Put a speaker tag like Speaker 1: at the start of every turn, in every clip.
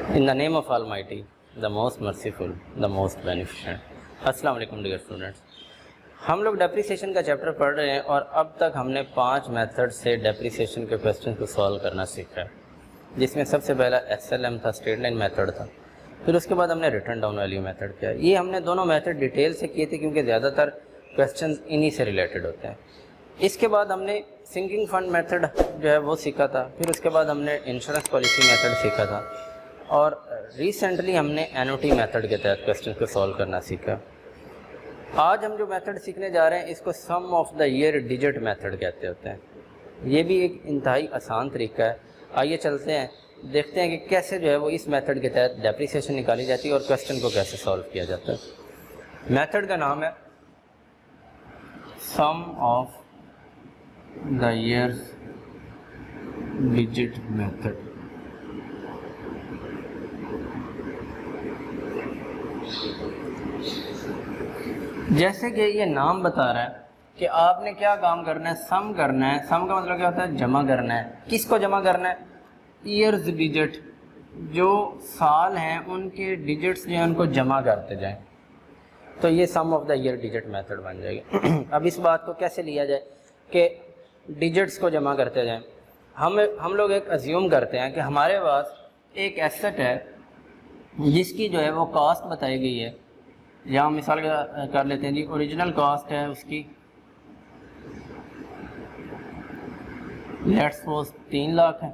Speaker 1: In the name of Almighty, the most merciful, the most beneficent. अस्सलाम वालेकुम dear students, हम लोग depreciation का चैप्टर पढ़ रहे हैं और अब तक हमने 5 मेथड से डेप्रिसिएशन के क्वेश्चन को सॉल्व करना सीखा है, जिसमें सबसे पहला SLM था, स्ट्रेट लाइन मेथड था। फिर उसके बाद हमने रिटर्न डाउन वैल्यू मेथड किया। ये हमने दोनों मेथड डिटेल से किए थे क्योंकि ज़्यादातर क्वेश्चन इन्हीं से रिलेटेड होते हैं। इसके बाद हमने सिंकिंग फंड मेथड जो है वो सीखा था। फिर उसके बाद हमने इंश्योरेंस पॉलिसी मेथड सीखा था और रिसेंटली हमने एनओटी मेथड के तहत क्वेश्चन को सॉल्व करना सीखा। आज हम जो मेथड सीखने जा रहे हैं इसको sum of the year digit method कहते होते हैं। ये भी एक इंतहाई आसान तरीका है। आइए चलते हैं, देखते हैं कि कैसे जो है वो इस मेथड के तहत डेप्रिसिएशन निकाली जाती है और क्वेश्चन को कैसे सॉल्व किया जाता है। मेथड का नाम है sum of the years digit method. जैसे कि ये नाम बता रहा है कि आपने क्या काम करना है, सम करना है। सम का मतलब क्या होता है? जमा करना है। किसको जमा करना है? ईयर्स डिजिट, जो साल हैं उनके डिजिट्स जो हैं उनको जमा करते जाएं, तो ये sum of the year digit method बन जाएगी। अब इस बात को कैसे लिया जाए कि डिजिट्स को जमा करते जाएं। हम लोग एक अज्यूम करते हैं कि हमारे पास एक एसेट है जिसकी जो है वो कॉस्ट बताई गई है। यहाँ मिसाल कर लेते हैं जी, ओरिजिनल कॉस्ट है उसकी लेट्स सपोज 3 लाख है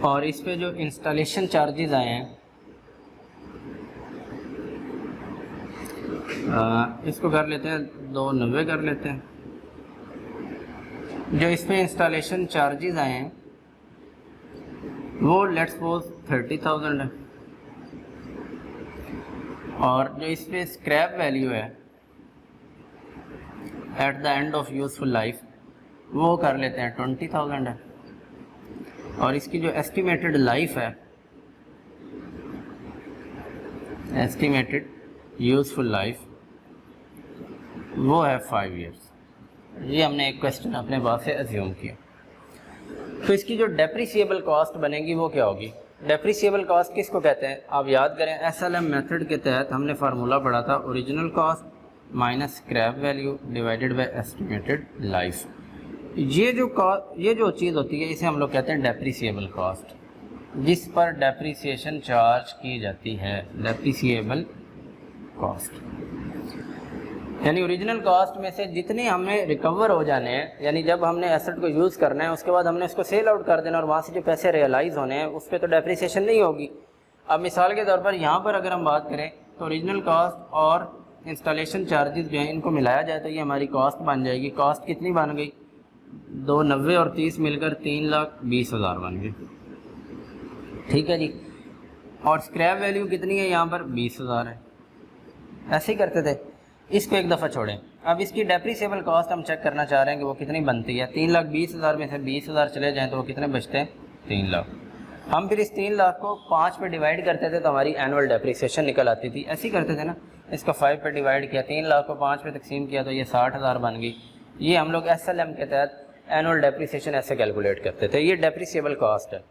Speaker 1: और इस पे जो इंस्टॉलेशन चार्जेस आए हैं इसको कर लेते हैं 290 कर लेते हैं। जो इस पे इंस्टॉलेशन चार्जेस आए हैं वो लेट्स सपोज 30,000 है और जो इस पे स्क्रैप वैल्यू है at the end of useful life वो कर लेते हैं 20,000 है और इसकी जो एस्टिमेटेड लाइफ है, एस्टिमेटेड यूजफुल लाइफ वो है 5 इयर्स। ये हमने एक क्वेश्चन अपने पास से अज्यूम किया। तो इसकी जो डेप्रिसिएबल कॉस्ट बनेगी वो क्या होगी? डेप्रिसिएबल कॉस्ट किसको कहते हैं? आप याद करें, SLM मेथड के तहत हमने फार्मूला पढ़ा था, original cost minus scrap value divided by estimated life. ये जो चीज़ होती है इसे हम लोग कहते हैं डेप्रिसिएबल कॉस्ट, जिस पर डेप्रिसिएशन चार्ज की जाती है। डेप्रिसिएबल कॉस्ट यानी ओरिजिनल कॉस्ट में से जितने हमें रिकवर हो जाने हैं, यानी जब हमने एसेट को यूज़ करना है उसके बाद हमने उसको सेल आउट कर देना और वहाँ से जो पैसे रियलाइज़ होने हैं उस पर तो डेप्रिसिएशन नहीं होगी। अब मिसाल के तौर पर यहाँ पर अगर हम बात करें तो ओरिजिनल कॉस्ट और इंस्टॉलेशन चार्जेस जो हैं इनको मिलाया जाए तो ये हमारी कॉस्ट बन जाएगी। कॉस्ट कितनी बन गई? 290 और 30 मिलकर 3,20,000 बन गई। ठीक है जी। और स्क्रैप वैल्यू कितनी है यहाँ पर? 20,000 है। ऐसे ही करते थे। इसको एक दफ़ा छोड़ें। अब इसकी डेप्रिसिएबल कॉस्ट हम चेक करना चाह रहे हैं कि वो कितनी बनती है। 3,20,000 में से 20,000 चले जाएँ तो वो कितने बचते हैं? 3 लाख। हम फिर इस 3 लाख को 5 पे डिवाइड करते थे तो हमारी एनुअल डेप्रिसिएशन निकल आती थी। ऐसे ही करते थे ना, इसको 5 पे डिवाइड किया, 3 लाख को 5 पे तकसीम किया तो ये 60,000 बन गई। ये हम लोग SLM के तहत एनुअल डेप्रिसिएशन ऐसे कैलकुलेट करते थे। ये डेप्रिसिएबल कॉस्ट है।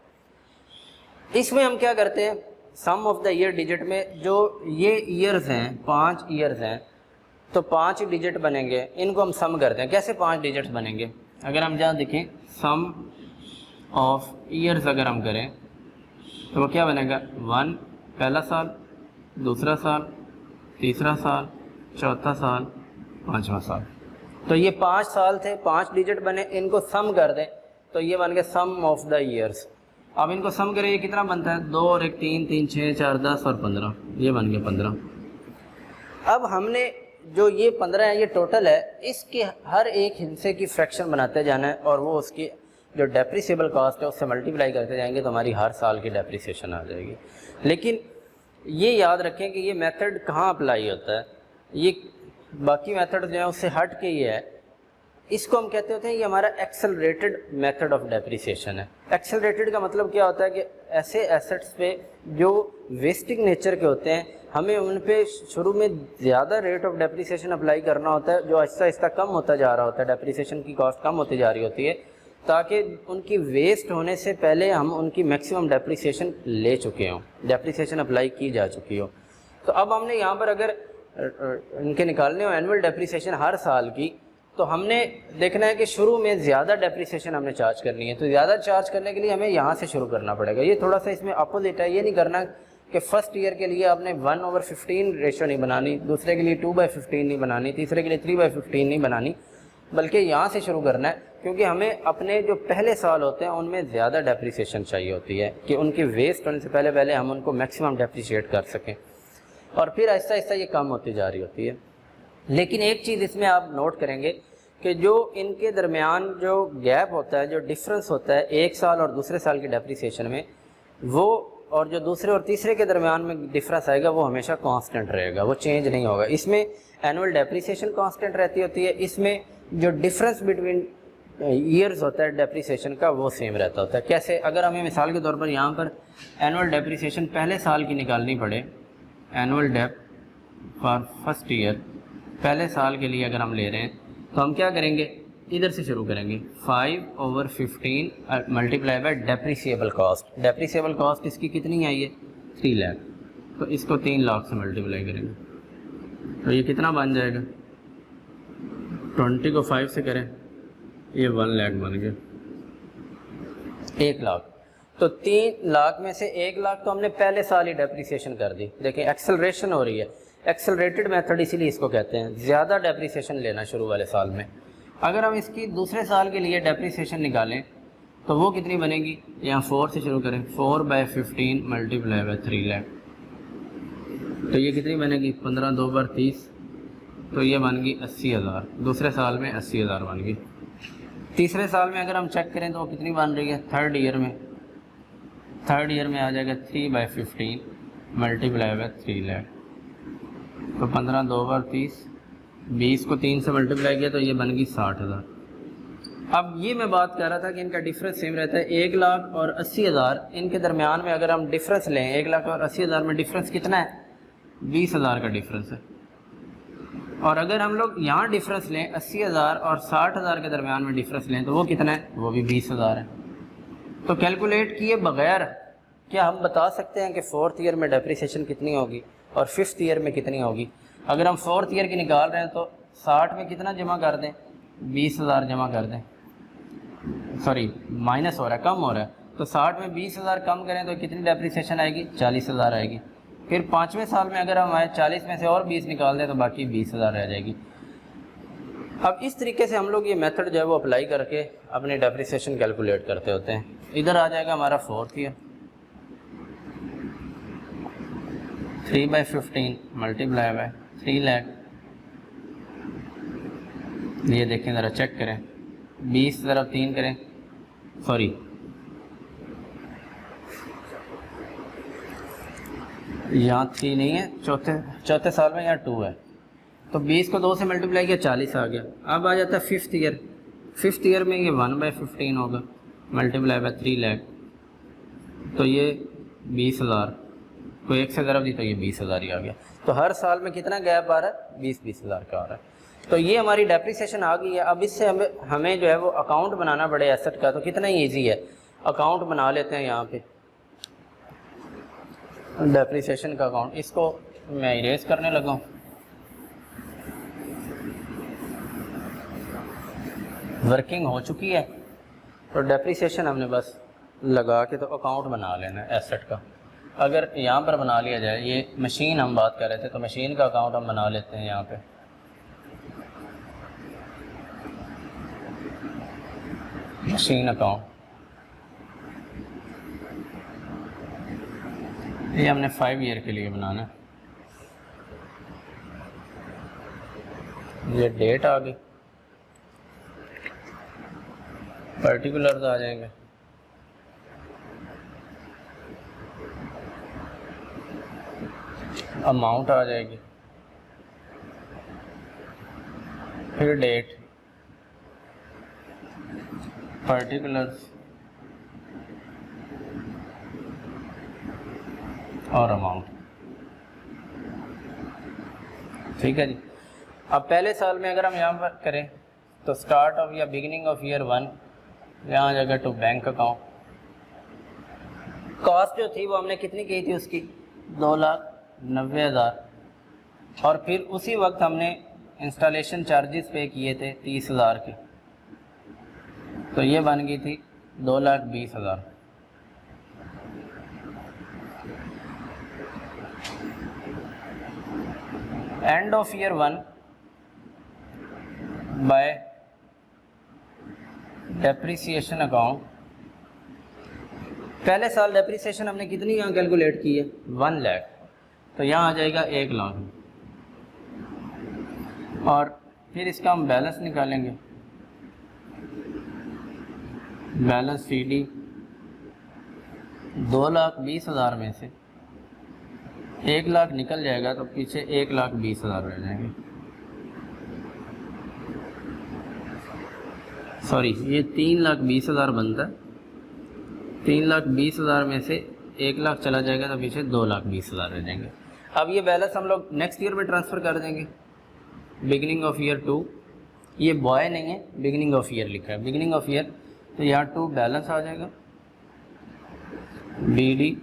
Speaker 1: इसमें हम क्या करते हैं, सम ऑफ द ईयर डिजिट में जो ये ईयर्स हैं, 5 ईयर्स हैं, तो 5 डिजिट बनेंगे, इनको हम सम करते हैं। कैसे 5 डिजिट्स बनेंगे? अगर हम जहाँ देखें सम ऑफ ईयर्स अगर हम करें तो वो क्या बनेगा? 1 पहला साल, दूसरा साल, तीसरा साल, चौथा साल, 5वां साल। तो ये 5 साल थे, 5 डिजिट बने, इनको सम कर दें तो ये बन गया सम ऑफ द ईयर्स। अब इनको सम करें, ये कितना बनता है? 2 और 1 3, 3 6 4 10 और 15, ये बन गया 15। अब हमने जो ये 15 है ये टोटल है, इसके हर एक हिस्से की फ्रैक्शन बनाते जाना है और वो उसकी जो डेप्रिसिएबल कॉस्ट है उससे मल्टीप्लाई करते जाएंगे तो हमारी हर साल की डेप्रिसिएशन आ जाएगी। लेकिन ये याद रखें कि ये मेथड कहाँ अप्लाई होता है। ये बाकी मेथड जो है उससे हट के ये है, इसको हम कहते होते हैं ये हमारा एक्सेलरेटेड मेथड ऑफ डेप्रिसिएशन है। एक्सेलरेटेड का मतलब क्या होता है कि ऐसे एसेट्स पे जो वेस्टिंग नेचर के होते हैं हमें उन पे शुरू में ज़्यादा रेट ऑफ डेप्रिसिएशन अप्लाई करना होता है, जो आहिस्ता आहिस्ता कम होता जा रहा होता है, डेप्रिसिएशन की कॉस्ट कम होती जा रही होती है, ताकि उनकी वेस्ट होने से पहले हम उनकी मैक्सिमम डेप्रिसिएशन ले चुके हों, डेप्रिसिएशन अप्लाई की जा चुकी हो। तो अब हमने यहाँ पर अगर इनके निकालने हो एनुअल डेप्रिसिएशन हर साल की, तो हमने देखना है कि शुरू में ज़्यादा डेप्रिसिएशन हमने चार्ज करनी है। तो ज़्यादा चार्ज करने के लिए हमें यहाँ से शुरू करना पड़ेगा। ये थोड़ा सा इसमें अपोजिट है। ये नहीं करना कि फ़र्स्ट ईयर के लिए आपने 1/15 रेशो नहीं बनानी, दूसरे के लिए 2/15 नहीं बनानी, तीसरे के लिए 3/15 नहीं बनानी, बल्कि यहाँ से शुरू करना है, क्योंकि हमें अपने जो पहले साल होते हैं उनमें ज़्यादा डेप्रिसिएशन चाहिए होती है कि उनकी वेस्ट होने से पहले हम उनको मैक्सिमम डेप्रिशिएट कर सकें, और फिर आहिस्ता आहिस्ता ये कम होती जा रही होती है। लेकिन एक चीज़ इसमें आप नोट करेंगे कि जो इनके दरमियान जो गैप होता है, जो डिफरेंस होता है एक साल और दूसरे साल की डेप्रिसिएशन में, वो और जो दूसरे और तीसरे के दरमियान में डिफरेंस आएगा वो हमेशा कांस्टेंट रहेगा, वो चेंज नहीं होगा। इसमें एनुअल डेप्रिसिएशन कांस्टेंट रहती होती है, इसमें जो डिफरेंस बिटवीन ईयर्स होता है डेप्रिसिएशन का वो सेम रहता होता है। कैसे? अगर हमें मिसाल के तौर पर यहाँ पर एनुअल डेप्रिसिएशन पहले साल की निकालनी पड़े, annual dep for first year, पहले साल के लिए अगर हम ले रहे हैं, तो हम क्या करेंगे, इधर से शुरू करेंगे 5/15 multiply by depreciable cost. Depreciable cost इसकी कितनी आई है? 3 लाख। तो इसको 3 लाख से मल्टीप्लाई करेंगे तो ये कितना बन जाएगा? 20 को 5 से करें, ये 1 लाख बन गया, 1 लाख। तो 3 लाख में से 1 लाख तो हमने पहले साल ही डेप्रिसिएशन कर दी। देखिए एक्सेलरेशन हो रही है, एक्सेलरेटेड मेथड इसीलिए इसको कहते हैं, ज़्यादा डेप्रिसिएशन लेना शुरू वाले साल में। अगर हम इसकी दूसरे साल के लिए डेप्रिसिएशन निकालें तो वो कितनी बनेगी? यहाँ 4 से शुरू करें, 4/15 मल्टीप्लाई बाय 3 लाख, तो ये कितनी बनेगी? 15 2 बार 30, तो ये बन गई 80,000। दूसरे साल में 80,000 बन गई। तीसरे साल में अगर हम चेक करें तो वो कितनी बन रही है? थर्ड ईयर में आ जाएगा 3/15 मल्टीप्लाई बाय 3 लाख, तो 15 2 बार 30, 20 को 3 से मल्टीप्लाई किया तो ये बन गई 60,000। अब ये मैं बात कर रहा था कि इनका डिफरेंस सेम रहता है। 1 लाख और 80,000 इनके दरमियान में अगर हम डिफरेंस लें, 1 लाख और 80,000 में डिफरेंस कितना है? 20,000 का डिफरेंस है। और अगर हम लोग यहाँ डिफरेंस लें 80,000 और 60,000 के दरमियान में डिफरेंस लें तो वो कितना है? वो भी 20,000 है। तो कैलकुलेट किए बगैर क्या हम बता सकते हैं कि 4th ईयर में डेप्रिसिएशन कितनी होगी और 5th ईयर में कितनी होगी? अगर हम 4th ईयर की निकाल रहे हैं तो 60 में कितना जमा कर दें? 20,000 जमा कर दें, सॉरी माइनस हो रहा है, कम हो रहा है। तो 60 में 20,000 कम करें तो कितनी डेप्रिसिएशन आएगी? 40,000 आएगी। फिर 5वें साल में अगर हम आए 40 में से और 20 निकाल दें तो बाकी 20,000 रह जाएगी। अब इस तरीके से हम लोग ये मेथड जो है वो अप्लाई करके अपनी डेप्रिसिएशन कैलकुलेट करते होते हैं। इधर आ जाएगा हमारा 4th year, 3/15 multiply by 3 lakh. ये देखें ज़रा चेक करें, 20 ज़रा 3 करें, सॉरी यहाँ 3 नहीं है, चौथे साल में यहाँ 2 है। तो 20 को 2 से मल्टीप्लाई किया 40 आ गया। अब आ जाता है 5th ईयर। 5th ईयर में ये 1/15 होगा मल्टीप्लाई बाय 3 लाख, तो ये 20,000 को 1 से ज़रब दी तो ये 20,000 ही आ गया। तो हर साल में कितना गैप आ रहा है? 20,000 का आ रहा है। तो ये हमारी डेप्रिसिएशन आ गई है। अब इससे हमें जो है वो अकाउंट बनाना पड़े एसेट का, तो कितना ही ईजी है। अकाउंट बना लेते हैं यहाँ पे, डेप्रिसिएशन का अकाउंट। इसको मैं इरेज करने लगा हूँ। वर्किंग हो चुकी है तो डेप्रिसिएशन हमने बस लगा के तो अकाउंट बना लेना है एसेट का। अगर यहाँ पर बना लिया जाए, ये मशीन हम बात कर रहे थे तो मशीन का अकाउंट हम बना लेते हैं यहाँ पे। मशीन अकाउंट, ये हमने 5 ईयर के लिए बनाना है। ये डेट आ गई, पर्टिकुलर्स आ जाएंगे, अमाउंट आ जाएगी, फिर डेट, पर्टिकुलर्स और अमाउंट। ठीक है जी। अब पहले साल में अगर हम यहाँ पर करें तो स्टार्ट ऑफ या बिगिनिंग ऑफ ईयर 1 यहाँ आ जाएगा टू बैंक अकाउंट। कॉस्ट जो थी वो हमने कितनी की थी उसकी, 2,90,000, और फिर उसी वक्त हमने इंस्टॉलेशन चार्जेस पे किए थे 30,000 के, तो ये बन गई थी 2,20,000। End of year 1 bye depreciation account, पहले साल डेप्रिसिएशन हमने कितनी यहाँ कैलकुलेट की है, 1 लाख, तो यहाँ आ जाएगा 1 लाख। और फिर इसका हम बैलेंस निकालेंगे, बैलेंस CD 2,20,000 में से 1 लाख निकल जाएगा तो पीछे 1,20,000 रह जाएंगे। सॉरी, ये 3,20,000 बनता है, 3,20,000 में से 1 लाख चला जाएगा तो पीछे 2,20,000 रह जाएंगे। अब ये बैलेंस हम लोग नेक्स्ट ईयर में ट्रांसफ़र कर देंगे, बिगिनिंग ऑफ ईयर 2, ये बॉय नहीं है, बिगिनिंग ऑफ ईयर लिखा है, बिगिनिंग ऑफ ईयर, तो यहाँ 2 बैलेंस आ जाएगा, BD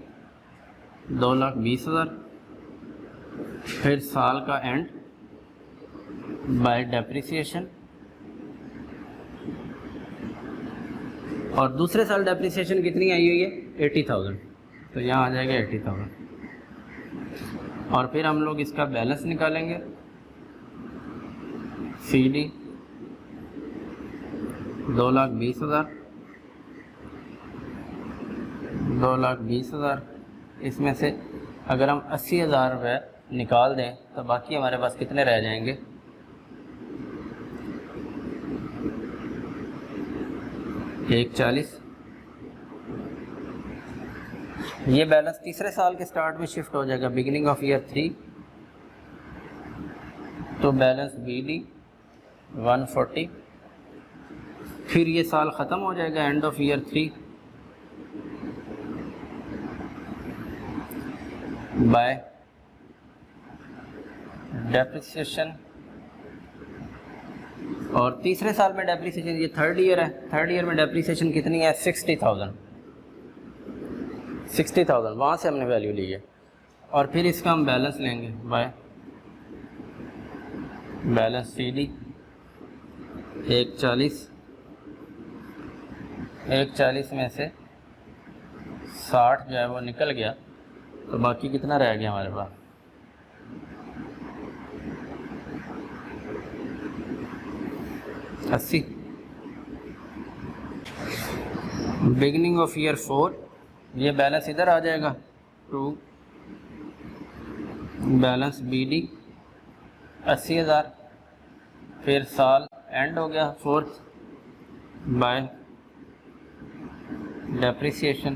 Speaker 1: 2,20,000, फिर साल का एंड बाय डेप्रिसिएशन, और दूसरे साल डेप्रिसिएशन कितनी आई हुई है, 80,000, तो यहाँ आ जाएगा 80,000। और फिर हम लोग इसका बैलेंस निकालेंगे, CD 2,20,000, 2,20,000, इसमें से अगर हम 80,000 रुपये निकाल दें तो बाकी हमारे पास कितने रह जाएंगे, 140। ये बैलेंस तीसरे साल के स्टार्ट में शिफ्ट हो जाएगा, बिगिनिंग ऑफ ईयर 3, तो बैलेंस BD 140, फिर ये साल ख़त्म हो जाएगा end of year 3 bye depreciation, और तीसरे साल में डेप्रिसिएशन, ये थर्ड ईयर है, थर्ड ईयर में डेप्रिसिएशन कितनी है, 60,000, 60,000 वहाँ से हमने वैल्यू ली है। और फिर इसका हम बैलेंस लेंगे बाय बैलेंस CD 140, 140 में से 60 जो है वो निकल गया, तो बाकी कितना रह गया हमारे पास, 80। बिगिनिंग ऑफ ईयर 4, ये बैलेंस इधर आ जाएगा, 2 बैलेंस BD 80,000, फिर साल एंड हो गया 4th बाय डेप्रिसिएशन,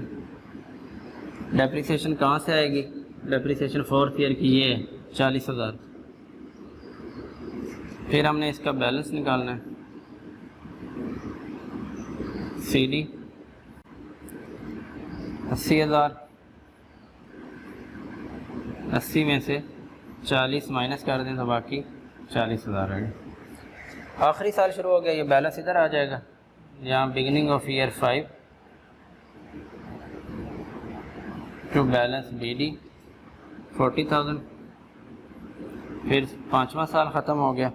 Speaker 1: डेप्रिसिएशन कहाँ से आएगी, डेप्रिसिएशन 4th ईयर की ये 40,000, फिर हमने इसका बैलेंस निकालना है, CD 80,000, 80 में से 40 माइनस कर दें तो बाकी 40,000 है। आखिरी साल शुरू हो गया, ये बैलेंस इधर आ जाएगा, यहाँ beginning of year 5 to balance BD 40,000, फिर 5वां साल ख़त्म हो गया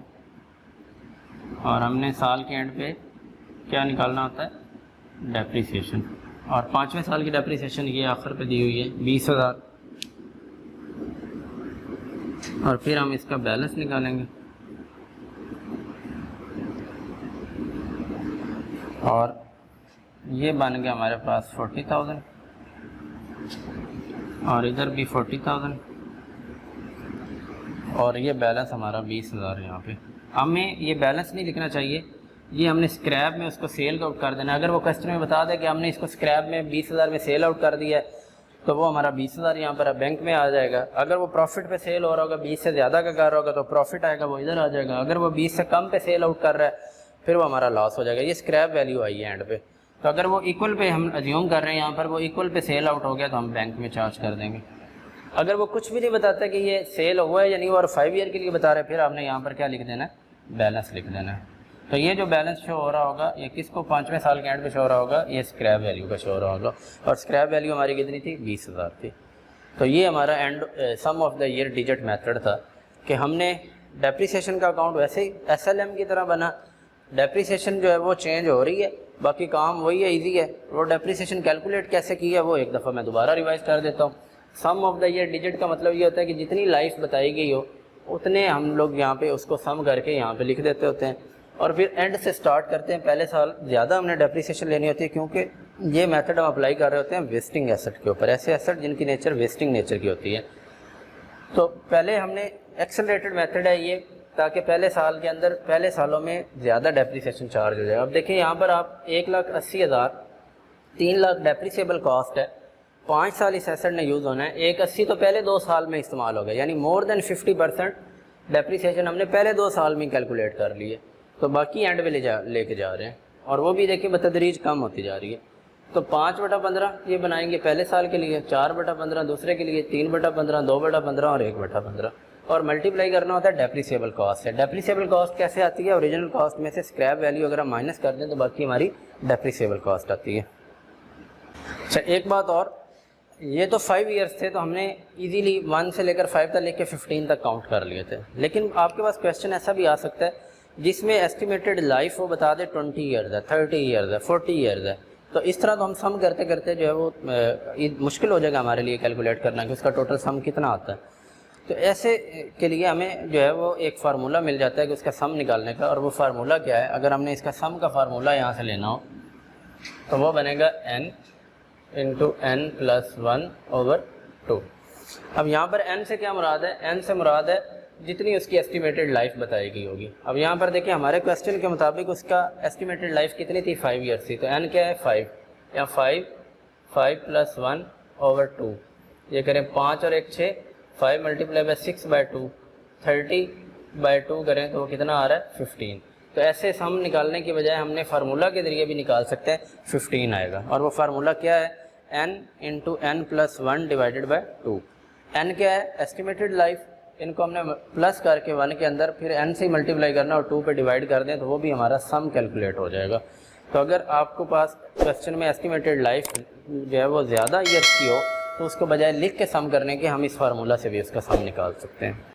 Speaker 1: और हमने साल के एंड पे क्या निकालना होता है, डेप्रिसिएशन, और 5वें साल की डेप्रिसिएशन ये आखिर पे दी हुई है 20,000, और फिर हम इसका बैलेंस निकालेंगे, और ये बन गया हमारे पास 40,000, और इधर भी 40,000, और ये बैलेंस हमारा 20,000 यहाँ पे। हमें ये बैलेंस नहीं लिखना चाहिए, ये हमने स्क्रैप में उसको सेल आउट कर देना। अगर वो कस्टमर बता दे कि हमने इसको स्क्रैप में 20,000 में सेल आउट कर दिया है, तो वो हमारा 20,000 यहाँ पर बैंक में आ जाएगा। अगर वो प्रॉफिट पे सेल हो रहा होगा, 20 से ज़्यादा का कर रहा होगा, तो प्रॉफिट आएगा, वो इधर आ जाएगा। अगर वो 20 से कम पे सेल आउट कर रहा है, फिर वो हमारा लॉस हो जाएगा। ये स्क्रैप वैल्यू आई है एंड पे। तो अगर वो इक्वल पे हम अज्यूम कर रहे हैं यहाँ पर, वो इक्वल पे सेल आउट हो गया, तो हम बैंक में चार्ज कर देंगे। अगर वो कुछ भी नहीं बताता कि ये सेल हुआ है या नहीं, और 5 ईयर के लिए बता रहे हैं, फिर आपने यहाँ पर क्या लिख देना है, बैलेंस लिख देना है। तो ये जो बैलेंस शो हो रहा होगा ये किसको 5वें साल के एंड पे शो हो रहा होगा, ये स्क्रैप वैल्यू का शो हो रहा होगा। और स्क्रैप वैल्यू हमारी कितनी थी, 20,000 थी। तो ये हमारा and sum of the year digit method था कि हमने डेप्रिसिएशन का अकाउंट वैसे ही SLM की तरह बना, डेप्रिसिएशन जो है वो चेंज हो रही है, बाकी काम वही है, इजी है। वो डेप्रिसिएशन कैलकुलेट कैसे की है वो एक दफ़ा मैं दोबारा रिवाइज कर देता हूँ। सम ऑफ द ईयर डिजिट का मतलब ये होता है कि जितनी लाइफ बताई गई हो उतने हम लोग यहाँ पे उसको सम करके यहाँ पे लिख देते होते हैं और फिर एंड से स्टार्ट करते हैं। पहले साल ज़्यादा हमने डेप्रिसिएशन लेनी होती है क्योंकि ये मेथड हम अप्लाई कर रहे होते हैं वेस्टिंग एसेट के ऊपर, ऐसे एसेट जिनकी नेचर वेस्टिंग नेचर की होती है। तो पहले हमने एक्सेलरेटेड मेथड है ये, ताकि पहले साल के अंदर पहले सालों में ज़्यादा डेप्रिसिएशन चार्ज हो जाए। अब देखिए यहाँ पर आप 1,80,000 3 लाख डेप्रिसिएबल कॉस्ट है, 5 साल इस एसेट ने यूज़ होना है, 1,80 तो पहले 2 साल में इस्तेमाल हो गया, यानी मोर देन 50% डेप्रिसिएशन हमने पहले 2 साल में कैलकुलेट कर लिए। तो बाकी एंड पे लेके जा रहे हैं और वो भी देखिए बतदरीज कम होती जा रही है। तो 5/15 ये बनाएंगे पहले साल के लिए, 4/15 दूसरे के लिए, 3/15, 2/15 और 1/15 और मल्टीप्लाई करना होता है डेप्रिसिएबल कॉस्ट है। डेप्रिसिएबल कॉस्ट कैसे आती है, ओरिजिनल कॉस्ट में से स्क्रैप वैल्यू अगर हम माइनस कर दें तो बाकी हमारी डेप्रिसिएबल कॉस्ट आती है। अच्छा एक बात और, ये तो 5 ईयर्स थे तो हमने इजीली 1 से लेकर 5 तक लेकर 15 तक काउंट कर लिए थे। लेकिन आपके पास क्वेश्चन ऐसा भी आ सकता है जिसमें एस्टिमेटेड लाइफ वो बता दे 20 ईयर्स है, 30 ईयर्स है, 40 ईयर्स है। तो इस तरह तो हम सम करते करते जो है वो मुश्किल हो जाएगा हमारे लिए कैलकुलेट करना कि उसका टोटल सम कितना आता है। तो ऐसे के लिए हमें जो है वो एक फार्मूला मिल जाता है कि उसका सम निकालने का, और वो फार्मूला क्या है, अगर हमने इसका सम का फार्मूला यहाँ से लेना हो तो वो बनेगा n इंटू n + 1/2। अब यहाँ पर n से क्या मुराद है, n से मुराद है जितनी उसकी एस्टिमेटेड लाइफ बताई गई होगी। अब यहाँ पर देखिए हमारे क्वेश्चन के मुताबिक उसका एस्टिमेटेड लाइफ कितनी थी, 5 ईयर्स थी। तो n क्या है 5, या 5 + 1/2, ये करें 5 और 1 6, 5 × 6/2, 30/2 करें तो वो कितना आ रहा है 15। तो ऐसे सम निकालने की बजाय हमने फार्मूला के जरिए भी निकाल सकते हैं, 15 आएगा। और वो फार्मूला क्या है, n इंटू n + 1/2। n क्या है एस्टिमेटेड लाइफ, इनको हमने प्लस करके 1 के अंदर फिर n से मल्टीप्लाई करना और 2 पे डिवाइड कर दें तो वो भी हमारा सम कैलकुलेट हो जाएगा। तो अगर आपको पास क्वेश्चन में एस्टिमेटेड लाइफ जो है वो ज़्यादा ईयर्स की हो तो उसको बजाय लिख के सम करने के हम इस फार्मूला से भी उसका सम निकाल सकते हैं।